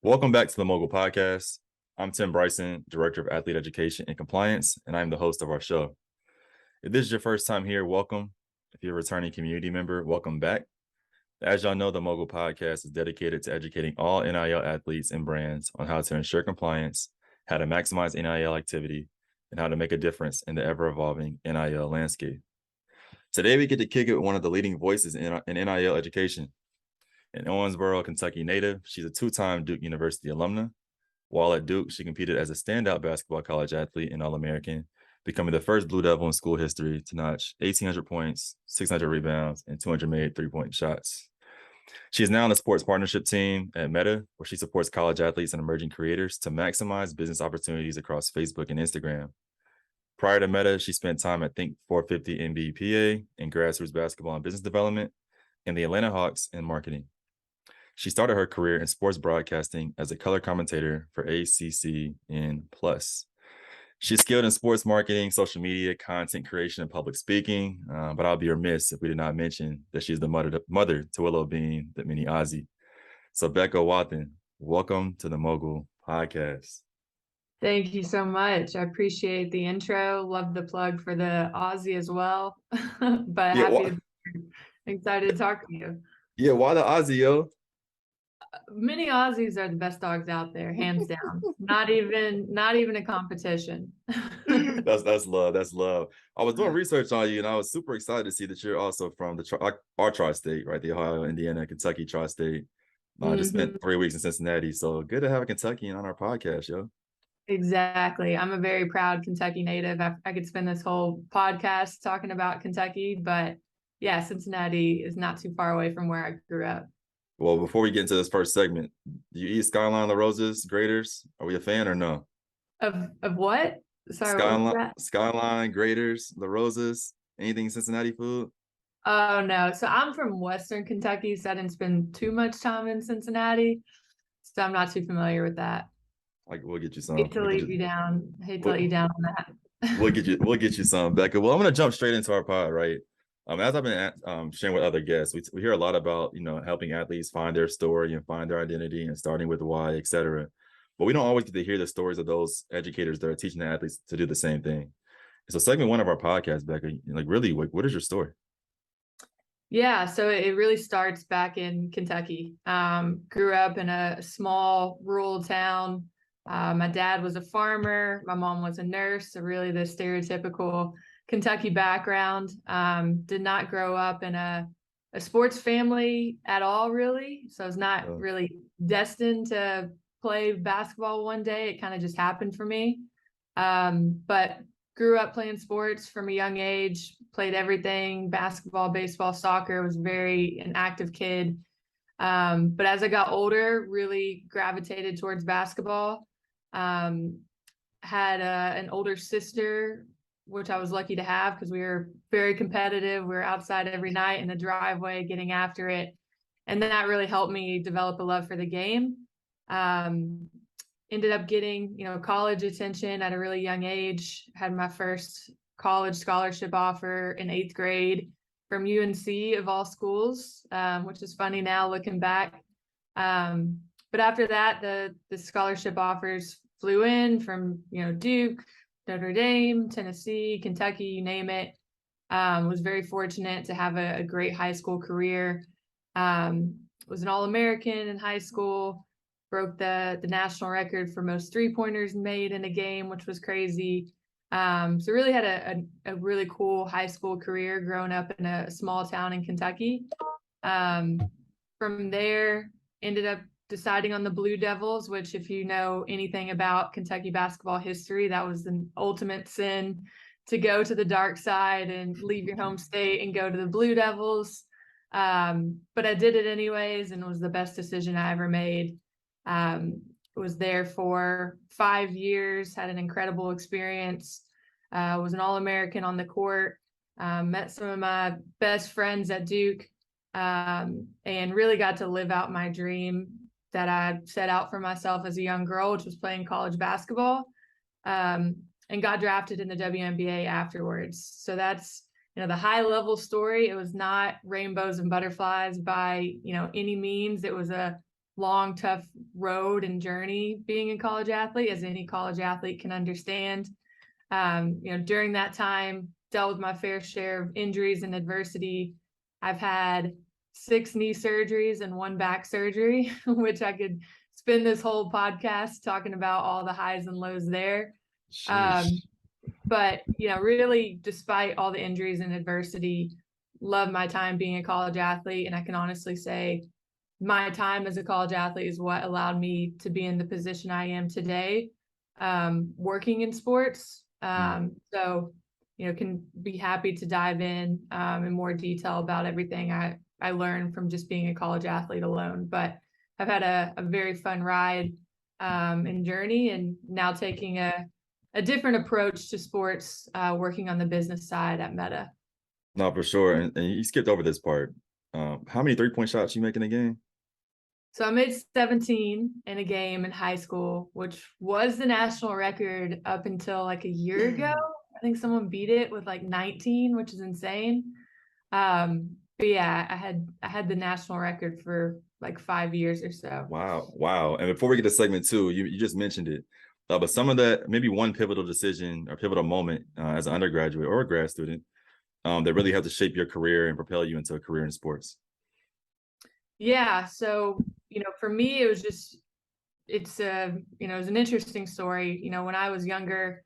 Welcome back to the MOGL podcast. I'm Tim Bryson, Director of Athlete Education and Compliance, and I'm the host of our show. If this is your first time here, welcome. If you're a returning community member, welcome back. As y'all know, the MOGL podcast is dedicated to educating all NIL athletes and brands on how to ensure compliance, how to maximize NIL activity, and how to make a difference in the ever-evolving NIL landscape. Today, we get to kick it with one of the leading voices in NIL education. An Owensboro, Kentucky native, she's a two-time Duke University alumna. While at Duke, she competed as a standout basketball college athlete and All-American, becoming the first Blue Devil in school history to notch 1,800 points, 600 rebounds, and 200 made three-point shots. She is now on the sports partnership team at Meta, where she supports college athletes and emerging creators to maximize business opportunities across Facebook and Instagram. Prior to Meta, she spent time at Think 450 MBPA in grassroots basketball and business development, and the Atlanta Hawks in marketing. She started her career in sports broadcasting as a color commentator for ACCN+. She's skilled in sports marketing, social media, content creation, and public speaking, but I'll be remiss if we did not mention that she's the mother to Willow Bean, the mini Ozzy. So Becca Wathen, welcome to the MOGL podcast. Thank you so much. I appreciate the intro. Love the plug for the Aussie as well. But yeah, excited to talk to you. Yeah, why the Aussie, yo? Mini Aussies are the best dogs out there, hands down. Not even a competition. That's love. That's love. I was doing research on you, and I was super excited to see that you're also from our tri-state, right? The Ohio, Indiana, Kentucky tri-state. I just spent 3 weeks in Cincinnati, so good to have a Kentuckian on our podcast, yo. Exactly. I'm a very proud Kentucky native. I could spend this whole podcast talking about Kentucky, but yeah, Cincinnati is not too far away from where I grew up. Well, before we get into this first segment, do you eat Skyline La Rosa's Graters? Are we a fan or no? Of what? Sorry, Skyline, Graters, La Rosa's, anything Cincinnati food? Oh no. So I'm from Western Kentucky, so I didn't spend too much time in Cincinnati. So I'm not too familiar with that. Like, we'll get you some. Hate to let you down on that. We'll get you some, Becca. Well, I'm gonna jump straight into our pod, right? As I've been sharing with other guests, we hear a lot about helping athletes find their story and find their identity and starting with why, et cetera. But we don't always get to hear the stories of those educators that are teaching the athletes to do the same thing. So segment one of our podcast, Becca, really, what is your story? Yeah, so it really starts back in Kentucky. Grew up in a small rural town. My dad was a farmer. My mom was a nurse. So really the stereotypical Kentucky background. Did not grow up in a sports family at all, really. So I was not really destined to play basketball one day. It kind of just happened for me. But grew up playing sports from a young age, played everything, basketball, baseball, soccer, was very an active kid. But as I got older, really gravitated towards basketball. Had an older sister, which I was lucky to have because we were very competitive. We were outside every night in the driveway getting after it. And that really helped me develop a love for the game. Ended up getting, college attention at a really young age. Had my first college scholarship offer in 8th grade from UNC of all schools, which is funny now looking back. But after that, the scholarship offers flew in from, Duke, Notre Dame, Tennessee, Kentucky, you name it. Was very fortunate to have a great high school career. Was an All-American in high school. Broke the national record for most three-pointers made in a game, which was crazy. So really had a really cool high school career growing up in a small town in Kentucky. From there, ended up deciding on the Blue Devils, which if you know anything about Kentucky basketball history, that was the ultimate sin to go to the dark side and leave your home state and go to the Blue Devils. But I did it anyways and was the best decision I ever made. Was there for 5 years, had an incredible experience, was an All-American on the court, met some of my best friends at Duke, and really got to live out my dream that I set out for myself as a young girl, which was playing college basketball, and got drafted in the WNBA afterwards. So that's, the high level story. It was not rainbows and butterflies by, any means. It was a long, tough road and journey being a college athlete, as any college athlete can understand. During that time, dealt with my fair share of injuries and adversity. I've had 6 knee surgeries and 1 back surgery, which I could spend this whole podcast talking about all the highs and lows there. Sheesh. But really, despite all the injuries and adversity, love my time being a college athlete. And I can honestly say my time as a college athlete is what allowed me to be in the position I am today, working in sports. So, can be happy to dive in more detail about everything I learned from just being a college athlete alone. But I've had a very fun ride and journey, and now taking a different approach to sports, working on the business side at Meta. No, for sure. And you skipped over this part. How many 3-point shots you make in a game? So I made 17 in a game in high school, which was the national record up until like a year ago. I think someone beat it with like 19, which is insane. But yeah, I had the national record for like 5 years or so. Wow. Wow. And before we get to segment 2, you just mentioned it. But some of that, maybe one pivotal decision or pivotal moment as an undergraduate or a grad student that really helped to shape your career and propel you into a career in sports. Yeah. So, for me, it was an interesting story. When I was younger,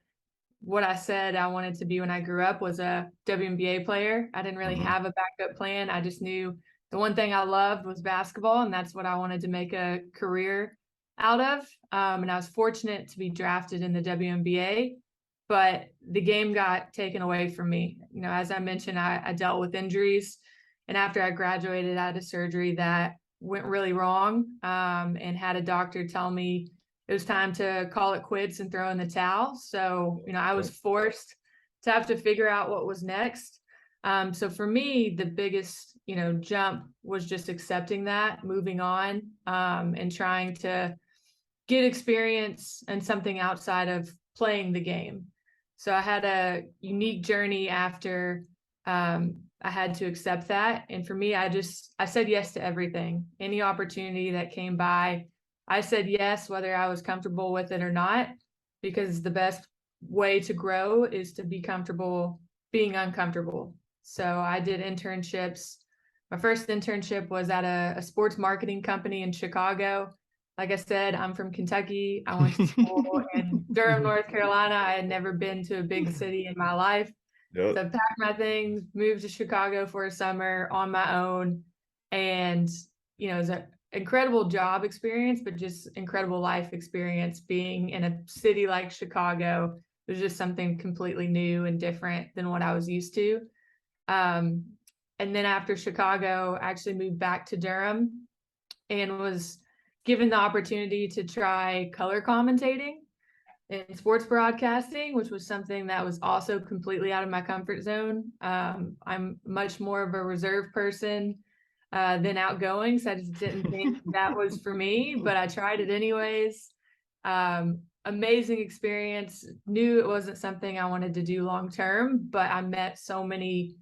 what I said I wanted to be when I grew up was a WNBA player. I didn't really have a backup plan. I just knew the one thing I loved was basketball, and that's what I wanted to make a career out of. And I was fortunate to be drafted in the WNBA, but the game got taken away from me. As I mentioned, I dealt with injuries, and after I graduated, I had a surgery that went really wrong, and had a doctor tell me it was time to call it quits and throw in the towel. So, I was forced to have to figure out what was next. So for me, the biggest, jump was just accepting that, moving on, and trying to get experience and something outside of playing the game. So I had a unique journey after I had to accept that. And for me, I said yes to everything. Any opportunity that came by, I said yes, whether I was comfortable with it or not, because the best way to grow is to be comfortable being uncomfortable. So I did internships. My first internship was at a sports marketing company in Chicago. Like I said, I'm from Kentucky. I went to school in Durham, North Carolina. I had never been to a big city in my life. Yep. So I packed my things, moved to Chicago for a summer on my own. And, it was an incredible job experience, but just incredible life experience being in a city like Chicago. It was just something completely new and different than what I was used to. And then after Chicago, I actually moved back to Durham and was given the opportunity to try color commentating in sports broadcasting, which was something that was also completely out of my comfort zone. I'm much more of a reserved person than outgoing, so I just didn't think that was for me, but I tried it anyways. Amazing experience. Knew it wasn't something I wanted to do long term, but I met so many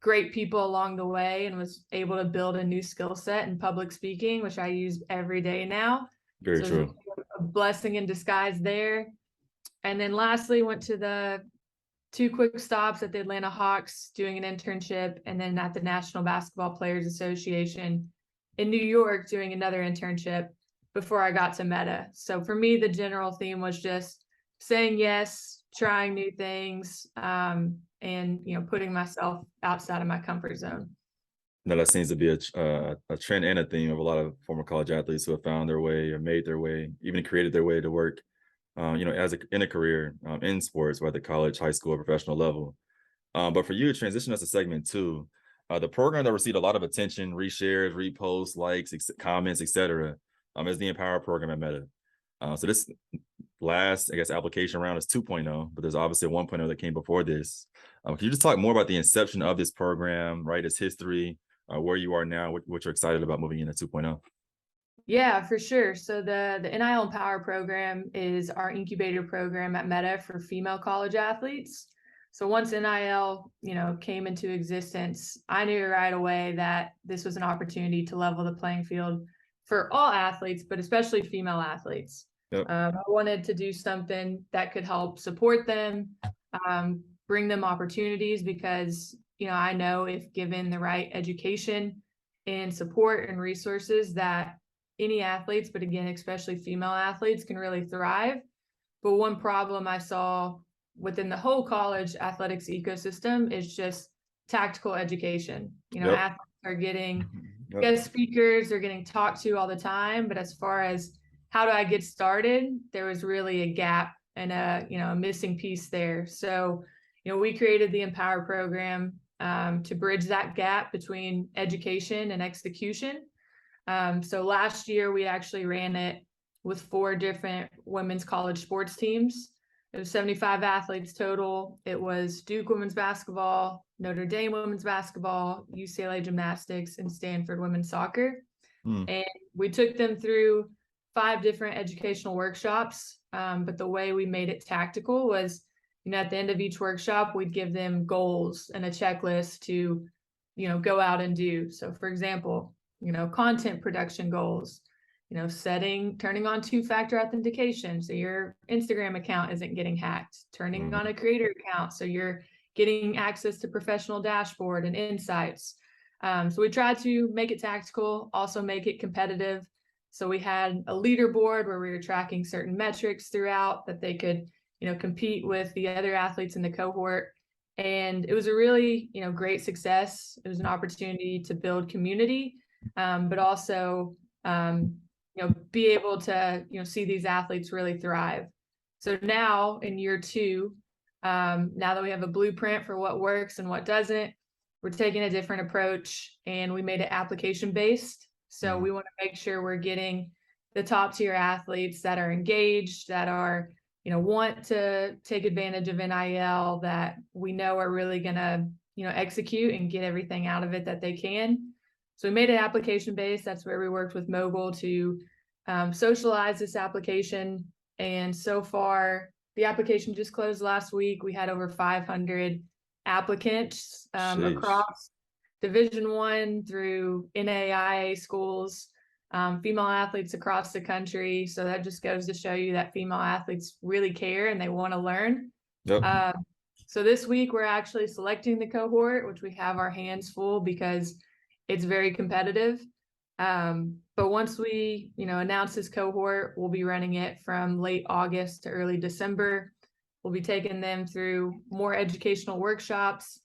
great people along the way and was able to build a new skill set in public speaking, which I use every day now. Very So it was true. a blessing in disguise there. And then lastly, went to the 2 quick stops at the Atlanta Hawks doing an internship, and then at the National Basketball Players Association in New York doing another internship before I got to Meta. So for me, the general theme was just saying yes, trying new things, and putting myself outside of my comfort zone. No, that seems to be a trend and a theme of a lot of former college athletes who have found their way or made their way, even created their way to work, in a career in sports, whether college, high school, or professional level. But for you, transition us to segment 2. The program that received a lot of attention, reshares, reposts, likes, comments, etc., is the Empower program at Meta. So this last, I guess, application round is 2.0, but there's obviously a 1.0 that came before this. Can you just talk more about the inception of this program, right? Its history, where you are now, what you're excited about moving into 2.0? Yeah, for sure. So the NIL Empower program is our incubator program at Meta for female college athletes. So once NIL, came into existence, I knew right away that this was an opportunity to level the playing field for all athletes, but especially female athletes. Yep. I wanted to do something that could help support them, bring them opportunities, because, I know if given the right education and support and resources, that any athletes, but again, especially female athletes, can really thrive. But one problem I saw within the whole college athletics ecosystem is just tactical education. Yep. Athletes are getting Yep. guest speakers, they're getting talked to all the time. But as far as how do I get started, there was really a gap and a missing piece there. So, we created the Empower program to bridge that gap between education and execution. So last year we actually ran it with 4 different women's college sports teams. It was 75 athletes total. It was Duke women's basketball, Notre Dame women's basketball, UCLA gymnastics, and Stanford women's soccer. And we took them through 5 different educational workshops. But the way we made it tactical was, at the end of each workshop, we'd give them goals and a checklist to, go out and do. So for example, content production goals, turning on 2-factor authentication so your Instagram account isn't getting hacked, turning on a creator account so you're getting access to professional dashboard and insights. So we tried to make it tactical, also make it competitive. So we had a leaderboard where we were tracking certain metrics throughout that they could, compete with the other athletes in the cohort. And it was a really, great success. It was an opportunity to build community, but also, be able to, see these athletes really thrive. So now in year 2, now that we have a blueprint for what works and what doesn't, we're taking a different approach, and we made it application based. So we want to make sure we're getting the top tier athletes that are engaged, that are, want to take advantage of NIL, that we know are really going to, execute and get everything out of it that they can. So we made it application based. That's where we worked with MOGL to socialize this application. And so far, the application just closed last week. We had over 500 applicants across Division I through NAIA schools, female athletes across the country. So that just goes to show you that female athletes really care and they want to learn. Yep. So this week we're actually selecting the cohort, which we have our hands full because it's very competitive. But once we, announce this cohort, we'll be running it from late August to early December. We'll be taking them through more educational workshops.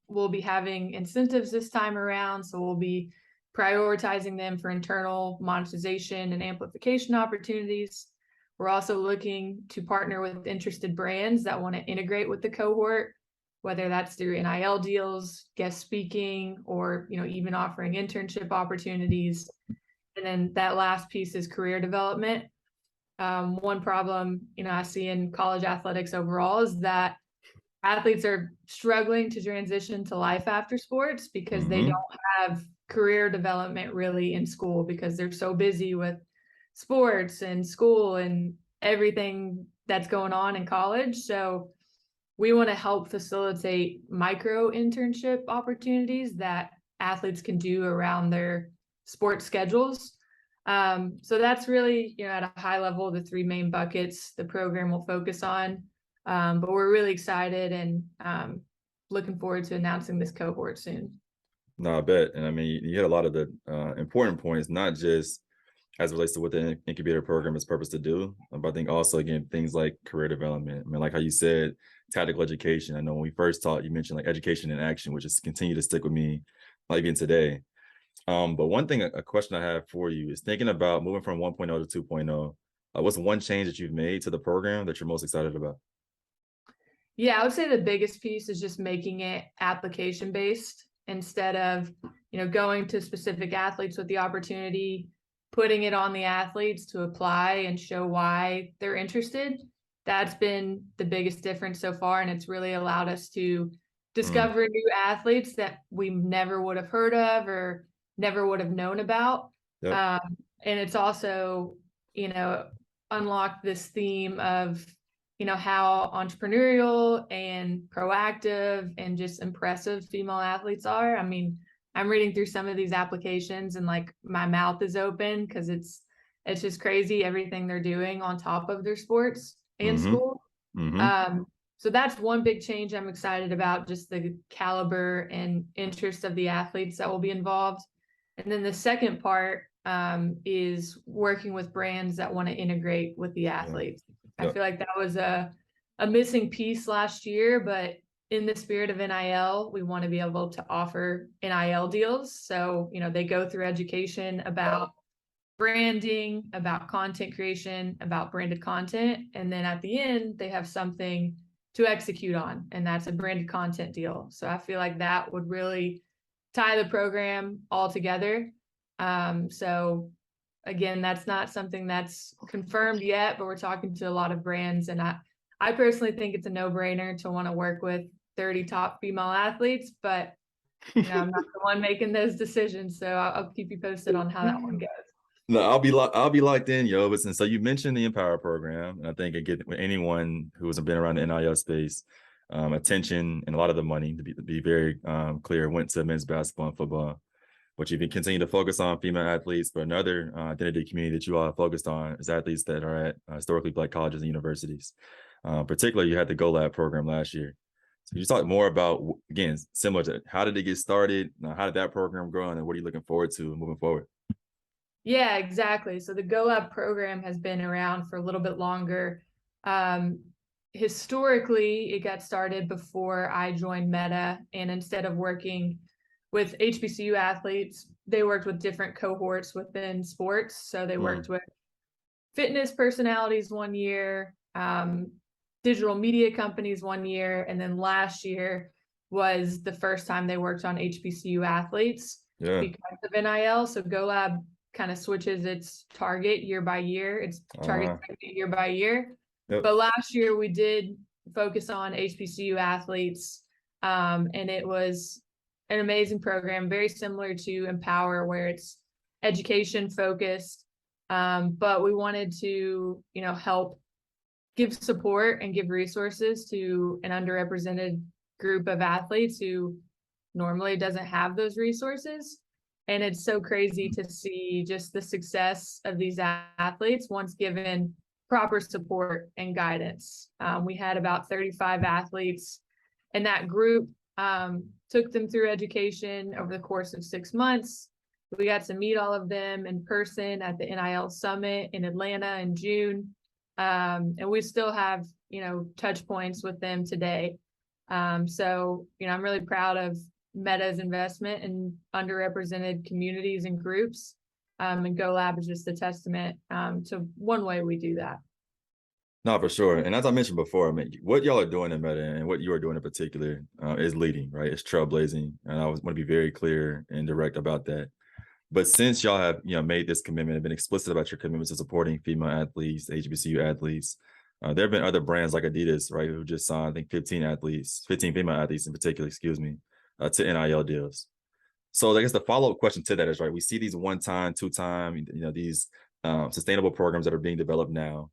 We'll be having incentives this time around. So we'll be prioritizing them for internal monetization and amplification opportunities. We're also looking to partner with interested brands that want to integrate with the cohort, whether that's through NIL deals, guest speaking, or, even offering internship opportunities. And then that last piece is career development. One problem, I see in college athletics overall is that athletes are struggling to transition to life after sports because they don't have career development really in school because they're so busy with sports and school and everything that's going on in college. So we want to help facilitate micro internship opportunities that athletes can do around their sports schedules. So that's really, at a high level, the 3 main buckets the program will focus on. But we're really excited and looking forward to announcing this cohort soon. No, I bet. And I mean, you hit a lot of the important points, not just as it relates to what the incubator program is purposed to do, but I think also, again, things like career development. I mean, like how you said, tactical education. I know when we first talked, you mentioned like education in action, which has continued to stick with me, like even today. But one thing, a question I have for you is thinking about moving from 1.0 to 2.0. What's one change that you've made to the program that you're most excited about? Yeah, I would say the biggest piece is just making it application based instead of, going to specific athletes with the opportunity, putting it on the athletes to apply and show why they're interested. That's been the biggest difference so far. And it's really allowed us to discover new athletes that we never would have heard of or never would have known about. Yep. And it's also, unlocked this theme of, how entrepreneurial and proactive and just impressive female athletes are. I mean, I'm reading through some of these applications and like my mouth is open because it's just crazy everything they're doing on top of their sports and Mm-hmm. school. Mm-hmm. So that's one big change I'm excited about, just the caliber and interest of the athletes that will be involved. And then the second part is working with brands that want to integrate with the Yeah. athletes. I Yep. feel like that was a missing piece last year, but in the spirit of NIL, we want to be able to offer NIL deals. So, they go through education about branding, about content creation, about branded content. And then at the end, they have something to execute on, and that's a branded content deal. So I feel like that would really tie the program all together. So again, that's not something that's confirmed yet, but we're talking to a lot of brands. And I personally think it's a no-brainer to want to work with 30 top female athletes, but I'm not the one making those decisions. So I'll keep you posted on how that one goes. No, I'll be locked in, yo. But since so you mentioned the Empower program, and I think again, anyone who has been around the NIL space, attention and a lot of the money, to be very clear, went to men's basketball and football. But you continue to focus on female athletes. But another identity community that you all focused on is athletes that are at historically Black colleges and universities. Particularly, you had the Go Lab program last year. So you talk more about, again, similar to how did it get started? How did that program grow? And what are you looking forward to moving forward? Yeah, exactly. So the Go Lab program has been around for a little bit longer. Um, Historically, it got started before I joined Meta, and instead of working with HBCU athletes, they worked with different cohorts within sports. So they Mm, worked with fitness personalities one year, digital media companies one year, and then last year was the first time they worked on HBCU athletes yeah. because of NIL. So GoLab kind of switches its target year by year, its target Uh, year by year. yep. But last year we did focus on HBCU athletes, and it was an amazing program, very similar to Empower, where it's education focused, but we wanted to, help give support and give resources to an underrepresented group of athletes who normally doesn't have those resources. And it's so crazy to see just the success of these athletes once given proper support and guidance. We had about 35 athletes in that group, took them through education over the course of 6 months. We got to meet all of them in person at the NIL Summit in Atlanta in June. And we still have, touch points with them today. So, I'm really proud of Meta's investment in underrepresented communities and groups. And GoLab is just a testament to one way we do that. No, for sure. And as I mentioned before, I mean, what y'all are doing in Meta and what you are doing in particular is leading, right? It's trailblazing. And I want to be very clear and direct about that. But since y'all have, made this commitment and been explicit about your commitment to supporting female athletes, HBCU athletes, there have been other brands like Adidas, right, who just signed, I think, 15 female athletes in particular, excuse me, to NIL deals. So I guess the follow-up question to that is, right, we see these one-time, two-time, these sustainable programs that are being developed now.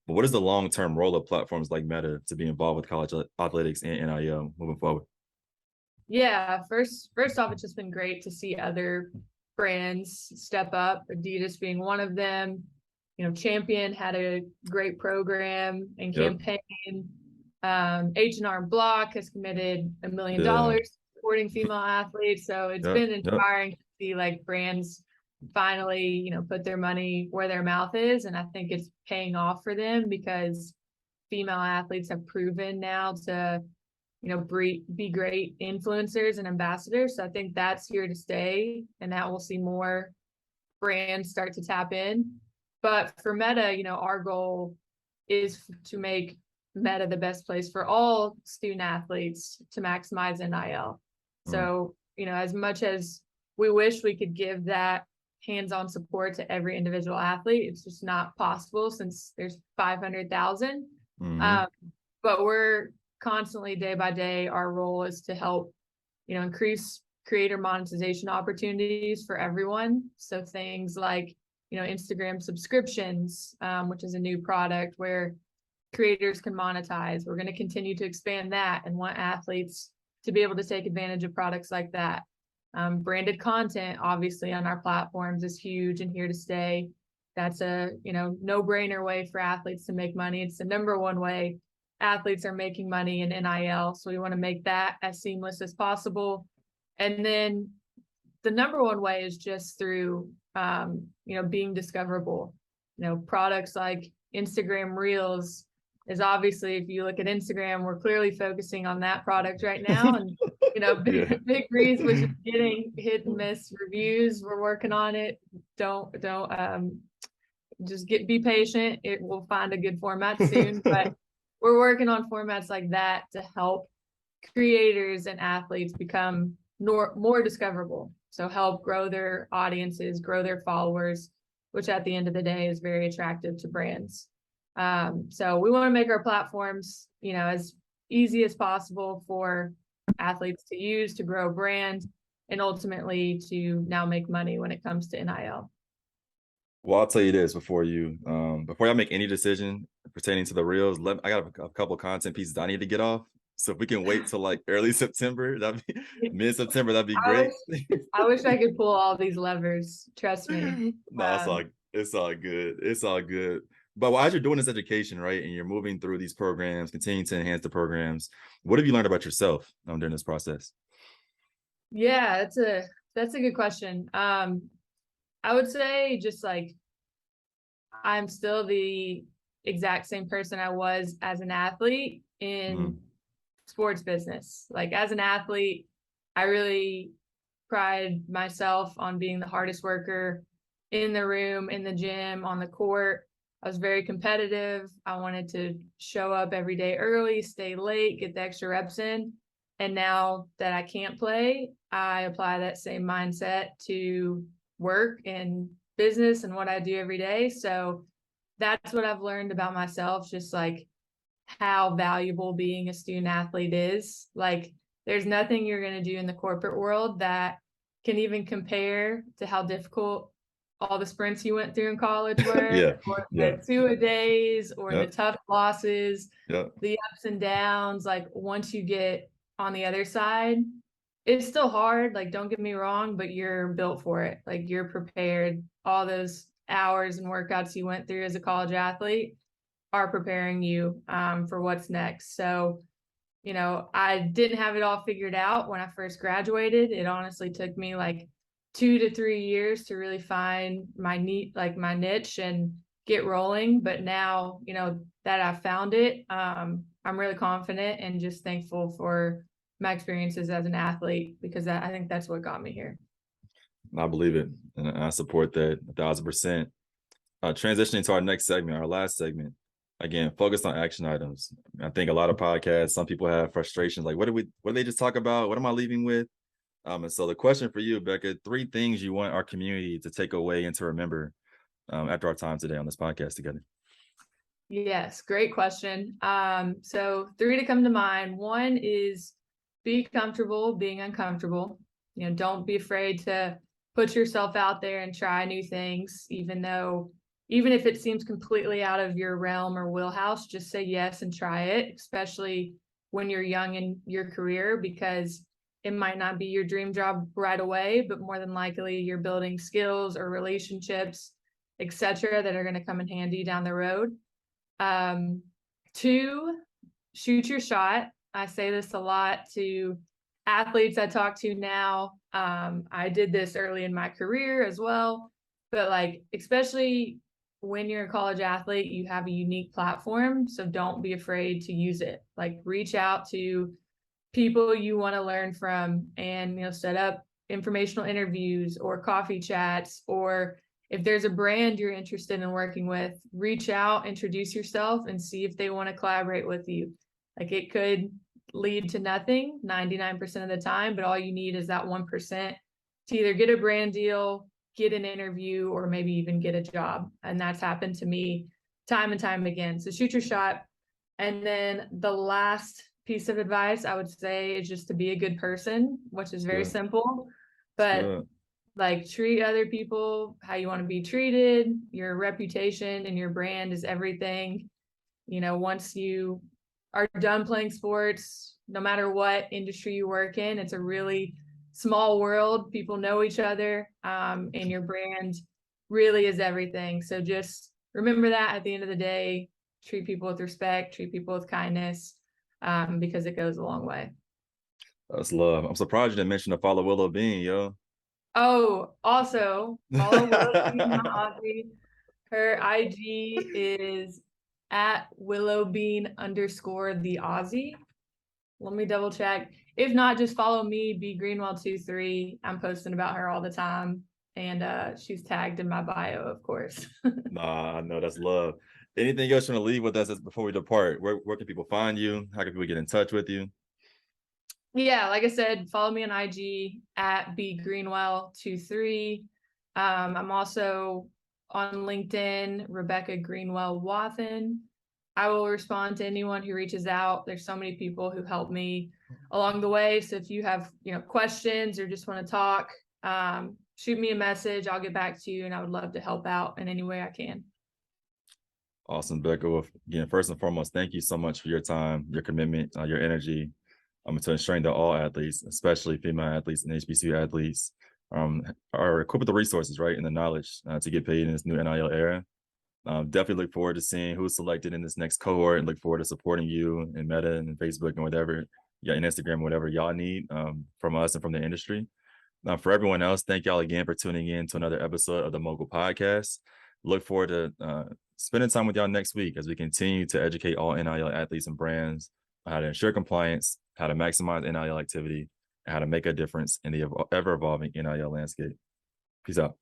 But what is the long-term role of platforms like Meta to be involved with college athletics and NIL moving forward? Yeah, first off, it's just been great to see other brands step up, Adidas being one of them. Champion had a great program and Yep. campaign. H&R Block has committed $1 million Yeah. supporting female athletes. So it's Yep. been Yep. inspiring to see like brands finally, put their money where their mouth is. And I think it's paying off for them because female athletes have proven now to be great influencers and ambassadors. So I think that's here to stay, and that we'll see more brands start to tap in. But for Meta, our goal is to make Meta the best place for all student athletes to maximize NIL. Mm, So, as much as we wish we could give that hands-on support to every individual athlete, it's just not possible since there's 500,000. mm-hmm. But we're constantly, day by day, our role is to help increase creator monetization opportunities for everyone. So things like Instagram subscriptions, which is a new product where creators can monetize. We're going to continue to expand that and want athletes to be able to take advantage of products like that. Branded content, obviously, on our platforms is huge and here to stay. That's a, no-brainer way for athletes to make money. It's the number one way athletes are making money in NIL. So we want to make that as seamless as possible. And then the number one way is just through, being discoverable. Products like Instagram Reels is obviously, if you look at Instagram, we're clearly focusing on that product right now. And, Yeah. Big Reels was just getting hit and miss reviews. We're working on it. Don't just be patient. It will find a good format soon, but we're working on formats like that to help creators and athletes become more discoverable. So help grow their audiences, grow their followers, which at the end of the day is very attractive to brands. So we want to make our platforms, as easy as possible for athletes to use, to grow a brand, and ultimately to now make money when it comes to NIL. Well, I'll tell you this before I make any decision pertaining to the reels. I got a couple of content pieces I need to get off. So if we can wait till like early September, that'd be mid-September, that'd be great. I wish I could pull all these levers. Trust me. No, it's all good. It's all good. But as you're doing this education, right, and you're moving through these programs, continuing to enhance the programs, what have you learned about yourself during this process? Yeah, that's a good question. I would say just like I'm still the exact same person I was as an athlete in sports business. Like as an athlete, I really pride myself on being the hardest worker in the room, in the gym, on the court. I was very competitive. I wanted to show up every day early, stay late, get the extra reps in. And now that I can't play, I apply that same mindset to work and business and what I do every day. So that's what I've learned about myself, just like how valuable being a student athlete is. Like there's nothing you're going to do in the corporate world that can even compare to how difficult all the sprints you went through in college were, Yeah. or Yeah. the two-a-days, or the Yep. tough losses, Yep. the ups and downs. Like once you get on the other side, it's still hard. Like don't get me wrong, but you're built for it. Like you're prepared. All those hours and workouts you went through as a college athlete are preparing you for what's next. So, I didn't have it all figured out when I first graduated. It honestly took me like 2 to 3 years to really find my niche and get rolling. But now, that I found it, I'm really confident and just thankful for my experiences as an athlete, because I think that's what got me here. I believe it. And I support that 1,000%. Transitioning to our next segment, our last segment, again, focused on action items. I think a lot of podcasts, some people have frustrations like, what did they just talk about? What am I leaving with? And so the question for you, Becca, 3 things you want our community to take away and to remember after our time today on this podcast together. Yes, great question. So 3 to come to mind. One is be comfortable being uncomfortable. Don't be afraid to put yourself out there and try new things, even if it seems completely out of your realm or wheelhouse, just say yes and try it, especially when you're young in your career, because it might not be your dream job right away, but more than likely you're building skills or relationships, etc., that are going to come in handy down the road. 2, shoot your shot. I say this a lot to athletes I talk to now. I did this early in my career as well, but like, especially when you're a college athlete, you have a unique platform. So don't be afraid to use it. Like reach out to people you want to learn from and, set up informational interviews or coffee chats, or if there's a brand you're interested in working with, reach out, introduce yourself, and see if they want to collaborate with you. Like it could lead to nothing 99% of the time, but all you need is that 1% to either get a brand deal, get an interview, or maybe even get a job. And that's happened to me time and time again. So shoot your shot. And then the last piece of advice I would say is just to be a good person, which is very simple, but like treat other people how you want to be treated. Your reputation and your brand is everything. Once you are done playing sports, no matter what industry you work in, it's a really small world. People know each other, and your brand really is everything. So just remember that at the end of the day, treat people with respect, treat people with kindness, because it goes a long way. That's love. I'm surprised you didn't mention the follow Willow Bean, yo. Oh, also follow Willow Bean, my Aussie. Her IG is at willowbean_ the Aussie. Let me double check. If not, just follow me, B Greenwell 23. I'm posting about her all the time. And she's tagged in my bio, of course. Nah, I know that's love. Anything else you want to leave with us before we depart? Where can people find you? How can people get in touch with you? Yeah, like I said, follow me on IG at B Greenwell 23. I'm also on LinkedIn, Rebecca Greenwell Wathen. I will respond to anyone who reaches out. There's so many people who help me along the way. So if you have, questions or just want to talk, shoot me a message. I'll get back to you, and I would love to help out in any way I can. Awesome, Becca. Well, again, first and foremost, thank you so much for your time, your commitment, your energy, to ensuring that all athletes, especially female athletes and HBCU athletes, are equipped with the resources, right, and the knowledge to get paid in this new NIL era. Definitely look forward to seeing who's selected in this next cohort, and look forward to supporting you and Meta and Facebook and whatever, yeah, and Instagram, whatever y'all need from us and from the industry. For everyone else, thank y'all again for tuning in to another episode of the MOGL Podcast. Look forward to spending time with y'all next week as we continue to educate all NIL athletes and brands on how to ensure compliance, how to maximize NIL activity, and how to make a difference in the ever-evolving NIL landscape. Peace out.